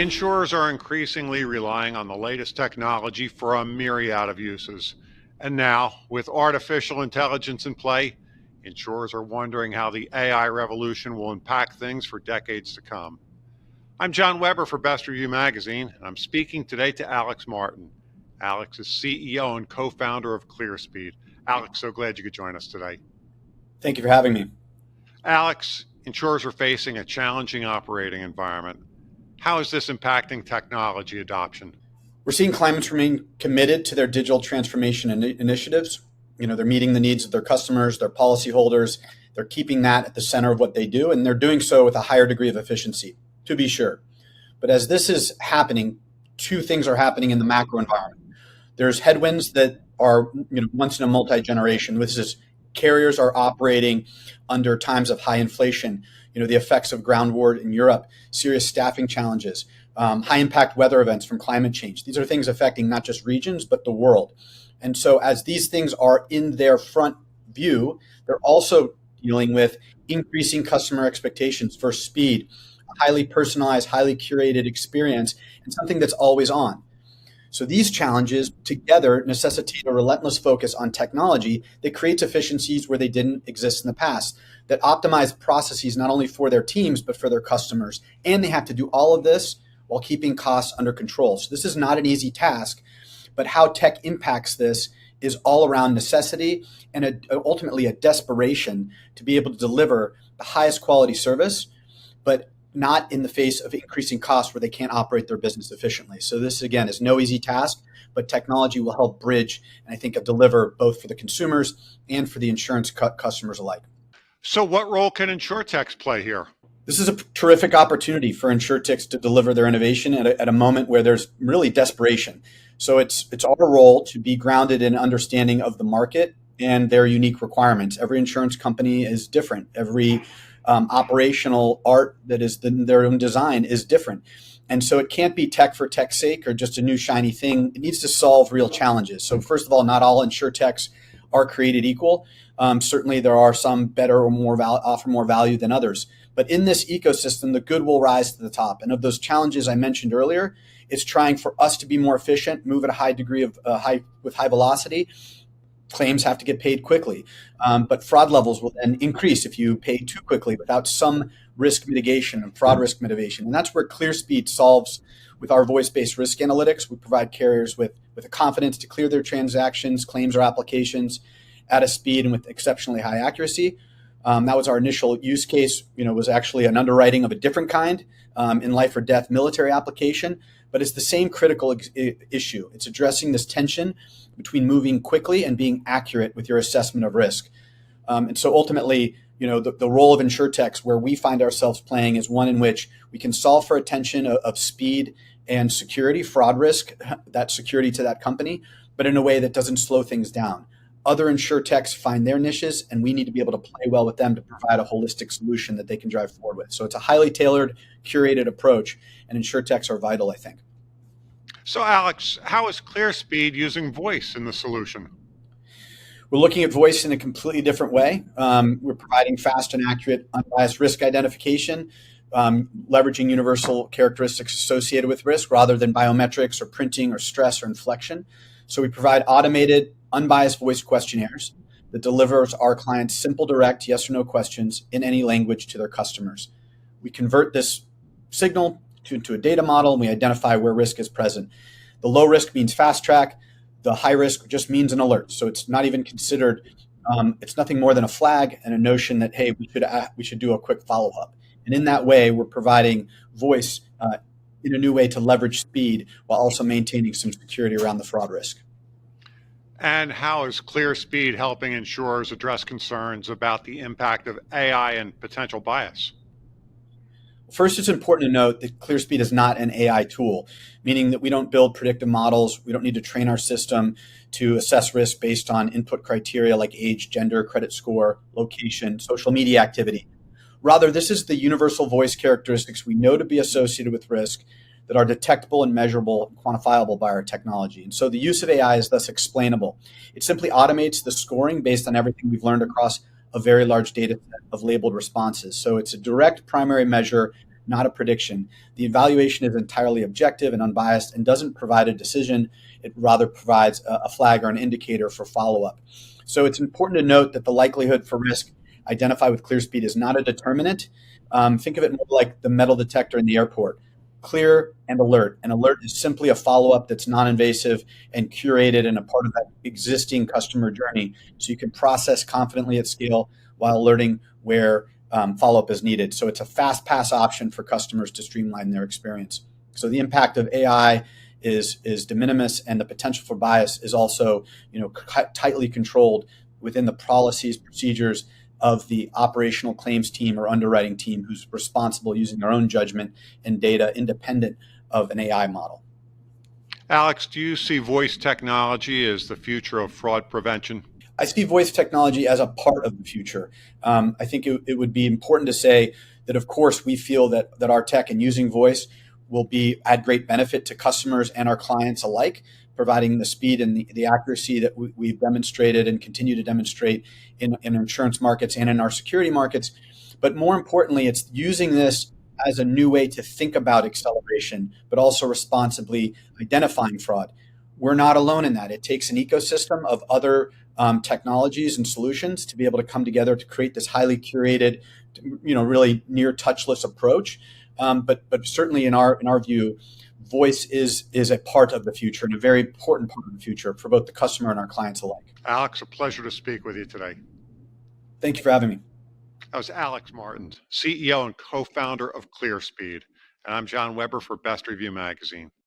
Insurers are increasingly relying on the latest technology for a myriad of uses. And now, with artificial intelligence in play, insurers are wondering how the AI revolution will impact things for decades to come. I'm John Weber for Best Review Magazine, and I'm speaking today to Alex Martin. Alex is CEO and co-founder of Clearspeed. Alex, so glad you could join us today. Thank you for having me. Alex, insurers are facing a challenging operating environment. How is this impacting technology adoption? We're seeing clients remain committed to their digital transformation initiatives. They're meeting the needs of their customers, their policyholders. They're keeping that at the center of what they do, and they're doing so with a higher degree of efficiency, to be sure. But as this is happening, two things are happening in the macro environment. There's headwinds that are once in a multi-generation. This is carriers are operating under times of high inflation, the effects of ground war in Europe, serious staffing challenges, high impact weather events from climate change. These are things affecting not just regions, but the world. And so as these things are in their front view, they're also dealing with increasing customer expectations for speed, a highly personalized, highly curated experience, and something that's always on. So these challenges together necessitate a relentless focus on technology that creates efficiencies where they didn't exist in the past, that optimize processes not only for their teams, but for their customers. And they have to do all of this while keeping costs under control. So this is not an easy task, but how tech impacts this is all around necessity and ultimately a desperation to be able to deliver the highest quality service, but not in the face of increasing costs where they can't operate their business efficiently. So this, again, is no easy task, but technology will help bridge and I think deliver both for the consumers and for the insurance customers alike. So what role can insurtechs play here? This is a terrific opportunity for insurtechs to deliver their innovation at a moment where there's really desperation. So it's our role to be grounded in understanding of the market and their unique requirements. Every insurance company is different. Every operational art that is their own design is different. And so it can't be tech for tech's sake or just a new shiny thing. It needs to solve real challenges. So first of all, not all insurtechs are created equal. Certainly there are some better or offer more value than others. But in this ecosystem, the good will rise to the top. And of those challenges I mentioned earlier, it's trying for us to be more efficient, move at a high degree of with high velocity. Claims have to get paid quickly, but fraud levels will then increase if you pay too quickly without some risk mitigation and fraud risk mitigation. And that's where Clearspeed solves with our voice-based risk analytics. We provide carriers with the confidence to clear their transactions, claims, or applications at a speed and with exceptionally high accuracy. That was our initial use case. Was actually an underwriting of a different kind in life or death military application, but it's the same critical issue. It's addressing this tension between moving quickly and being accurate with your assessment of risk. And so ultimately, the role of insurtechs where we find ourselves playing is one in which we can solve for a tension of speed and security, fraud risk, that security to that company, but in a way that doesn't slow things down. Other insurtechs find their niches, and we need to be able to play well with them to provide a holistic solution that they can drive forward with. So it's a highly tailored, curated approach, and insurtechs are vital, I think. So Alex, how is Clearspeed using voice in the solution? We're looking at voice in a completely different way. We're providing fast and accurate unbiased risk identification, leveraging universal characteristics associated with risk rather than biometrics or printing or stress or inflection. So we provide automated, unbiased voice questionnaires that delivers our clients simple, direct, yes or no questions in any language to their customers. We convert this signal into a data model, and we identify where risk is present. The low risk means fast track. The high risk just means an alert. So it's not even considered, it's nothing more than a flag and a notion that, hey, we should do a quick follow-up. And in that way, we're providing voice in a new way to leverage speed while also maintaining some security around the fraud risk. And how is Clearspeed helping insurers address concerns about the impact of AI and potential bias? First, it's important to note that Clearspeed is not an AI tool, meaning that we don't build predictive models. We don't need to train our system to assess risk based on input criteria like age, gender, credit score, location, social media activity. Rather, this is the universal voice characteristics we know to be associated with risk that are detectable and measurable and quantifiable by our technology. And so the use of AI is thus explainable. It simply automates the scoring based on everything we've learned across a very large data set of labeled responses. So it's a direct primary measure not a prediction. The evaluation is entirely objective and unbiased and doesn't provide a decision. It rather provides a flag or an indicator for follow-up. So it's important to note that the likelihood for risk identified with Clearspeed is not a determinant. Think of it more like the metal detector in the airport. Clear and alert. An alert is simply a follow-up that's non-invasive and curated and a part of that existing customer journey. So you can process confidently at scale while alerting where follow-up is needed. So it's a fast pass option for customers to streamline their experience. So the impact of AI is de minimis, and the potential for bias is also tightly controlled within the policies, procedures of the operational claims team or underwriting team who's responsible using their own judgment and data independent of an AI model. Alex, do you see voice technology as the future of fraud prevention? I see voice technology as a part of the future. I think it would be important to say that, of course, we feel that our tech and using voice will add great benefit to customers and our clients alike, providing the speed and the accuracy that we've demonstrated and continue to demonstrate in insurance markets and in our security markets. But more importantly, it's using this as a new way to think about acceleration, but also responsibly identifying fraud. We're not alone in that. It takes an ecosystem of other technologies and solutions to be able to come together to create this highly curated, really near touchless approach. But certainly in our view, voice is a part of the future and a very important part of the future for both the customer and our clients alike. Alex, a pleasure to speak with you today. Thank you for having me. That was Alex Martins, CEO and co-founder of Clearspeed. And I'm John Weber for Best Review Magazine.